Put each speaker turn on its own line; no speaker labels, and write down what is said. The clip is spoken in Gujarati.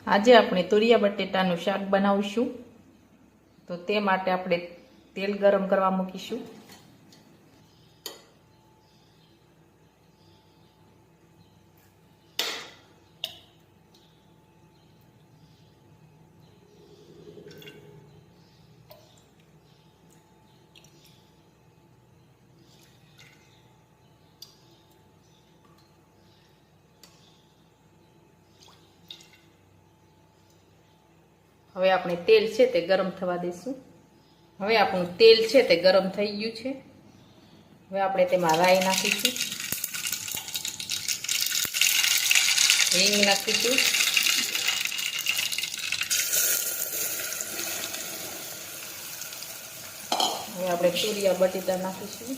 આજે આપણે તુરિયા બટેટાનું શાક બનાવીશું। તો તે માટે આપણે તેલ ગરમ કરવા મૂકીશું। હવે આપણે તેલ છે તે ગરમ થવા દઈશું। હવે આપણું તેલ છે તે ગરમ થઈ ગયું છે। હવે આપણે તેમાં રાઈ નાખીશું, હિંગ નાખીશું, હવે આપણે તુરિયા બટેટા નાખીશું।